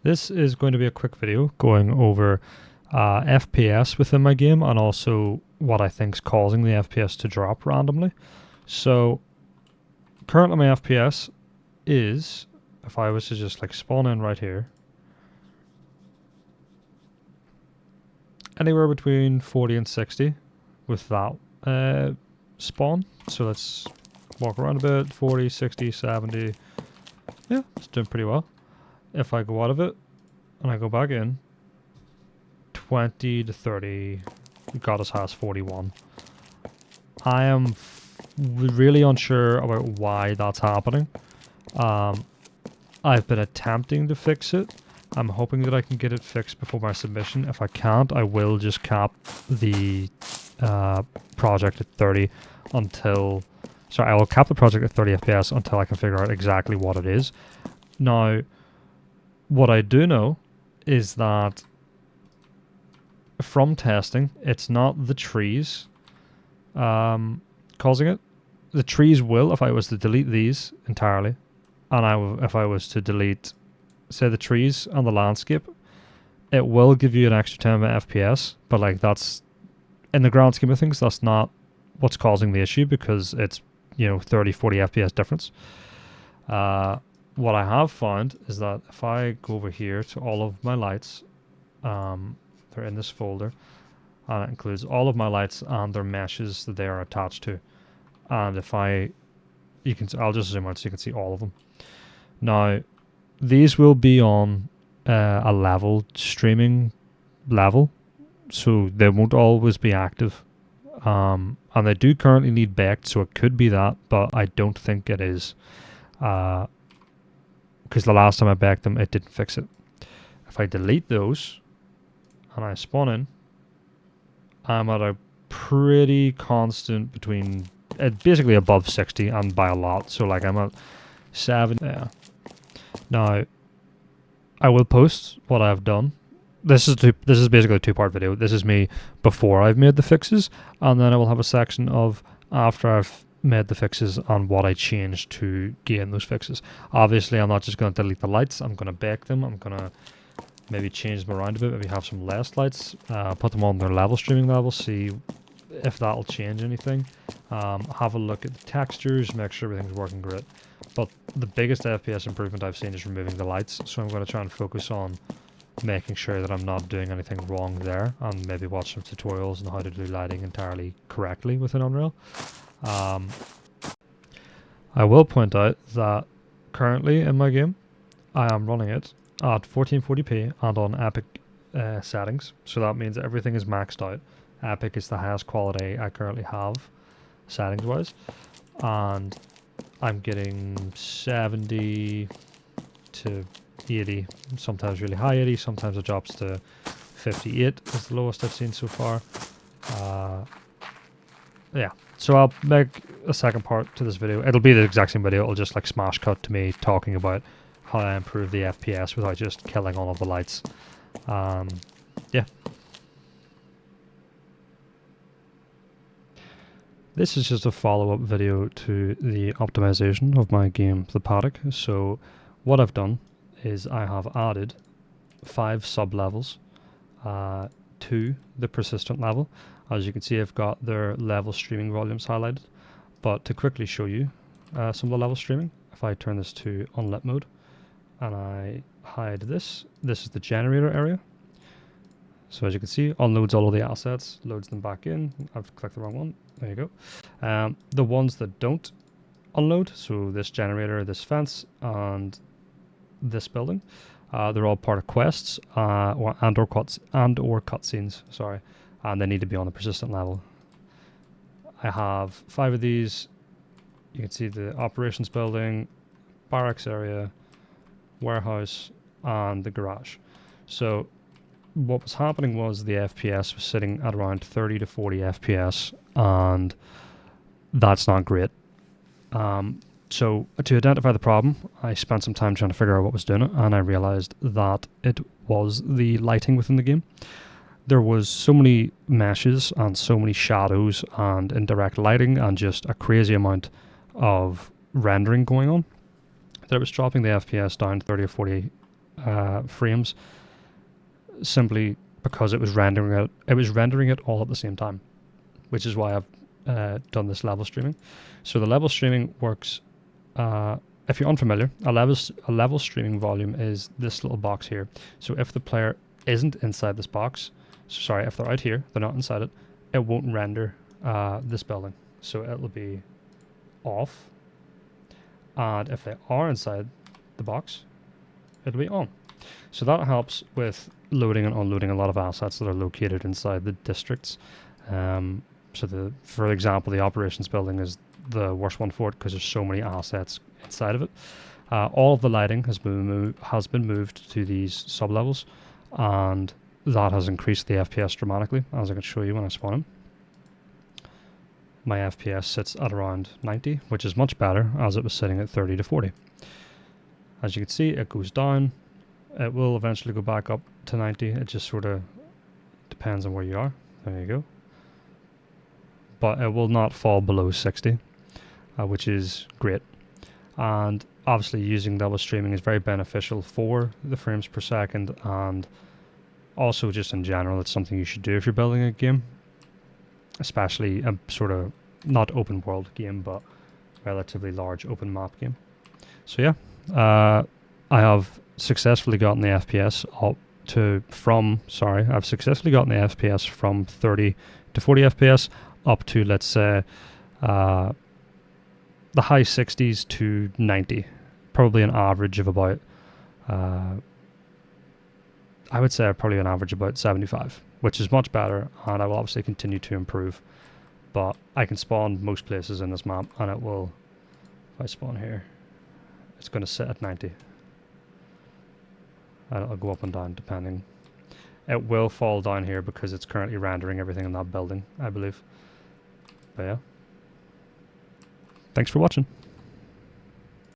This is going to be a quick video going over FPS within my game and also what I think is causing the FPS to drop randomly. So currently my FPS is, if I was to just like spawn in right here, anywhere between 40 and 60 with that spawn. So let's walk around a bit, 40, 60, 70. Yeah, it's doing pretty well. If I go out of it and I go back in, 20 to 30, got us has 41. I am really unsure about why that's happening. I've been attempting to fix it. I'm hoping that I can get it fixed before my submission. If I can't, I will just cap the project at 30 until... Sorry, I will cap the project at 30 FPS until I can figure out exactly what it is. Now, what I do know is that from testing, it's not the trees causing it. The trees will, if I was to delete these entirely, and if I was to delete, say, the trees and the landscape, it will give you an extra 10 FPS, but like that's, in the grand scheme of things, that's not what's causing the issue because it's, 30, 40 FPS difference. What I have found is that if I go over here to all of my lights, they're in this folder, and it includes all of my lights and their meshes that they are attached to. And if I'll just zoom out so you can see all of them. Now, these will be on a level streaming level, so they won't always be active. And they do currently need baked, so it could be that, but I don't think it is. Because the last time I baked them, it didn't fix it. If I delete those and I spawn in, I'm at a pretty constant between, basically above 60 and by a lot. So like I'm at 7. Yeah. Now, I will post what I've done. This is basically a 2-part video. This is me before I've made the fixes, and then I will have a section of after I've made the fixes and what I changed to gain those fixes. Obviously, I'm not just going to delete the lights. I'm going to bake them. I'm going to maybe change them around a bit, maybe have some less lights, put them on their level streaming level, see if that'll change anything. Have a look at the textures, make sure everything's working great. But the biggest FPS improvement I've seen is removing the lights, so I'm going to try and focus on making sure that I'm not doing anything wrong there, and maybe watch some tutorials on how to do lighting entirely correctly within Unreal. I will point out that currently in my game, I am running it at 1440p and on Epic settings, so that means everything is maxed out. Epic is the highest quality I currently have, settings wise, and I'm getting 70 to 80, sometimes really high 80, sometimes it drops to 58 is the lowest I've seen so far. Yeah, so I'll make a second part to this video. It'll be the exact same video, it'll just like smash cut to me talking about how I improve the FPS without just killing all of the lights. Yeah. This is just a follow-up video to the optimization of my game, the Paddock. So what I've done is I have added 5 sub-levels to the persistent level. As you can see, I've got their level streaming volumes highlighted. But to quickly show you some of the level streaming, if I turn this to unlit mode and I hide this, this is the generator area. So as you can see, unloads all of the assets, loads them back in. I've clicked the wrong one. There you go. The ones that don't unload, so this generator, this fence, and this building, they're all part of quests and or cutscenes. Sorry, and they need to be on the persistent level. I have 5 of these. You can see the operations building, barracks area, warehouse, and the garage. So what was happening was the FPS was sitting at around 30 to 40 FPS, and that's not great. So to identify the problem, I spent some time trying to figure out what was doing it, and I realized that it was the lighting within the game. There was so many meshes and so many shadows and indirect lighting and just a crazy amount of rendering going on that it was dropping the FPS down to 30 or 40 frames, simply because it was rendering it all at the same time, which is why I've done this level streaming. So the level streaming works. If you're unfamiliar, a level streaming volume is this little box here. So if the player isn't inside this box, sorry, if they're out here, they're not inside it, it won't render this building. So it'll be off. And if they are inside the box, it'll be on. So that helps with loading and unloading a lot of assets that are located inside the districts. For example, the operations building is the worst one for it because there's so many assets inside of it. All of the lighting has been moved to these sub-levels, and that has increased the FPS dramatically, as I can show you when I spawn in. My FPS sits at around 90, which is much better, as it was sitting at 30 to 40. As you can see, it goes down. It will eventually go back up to 90. It just sort of depends on where you are. There you go. But it will not fall below 60, which is great. And obviously using level streaming is very beneficial for the frames per second, and also just in general, it's something you should do if you're building a game, especially a sort of not open world game, but relatively large open map game. So yeah, I have successfully gotten the FPS up I've successfully gotten the FPS from 30 to 40 FPS up to, let's say, the high 60s to 90, probably an average of about, I would say probably an average about 75, which is much better, and I will obviously continue to improve. But I can spawn most places in this map, and it will, if I spawn here, it's going to sit at 90. And it'll go up and down depending. It will fall down here because it's currently rendering everything in that building, I believe. But yeah. Thanks for watching.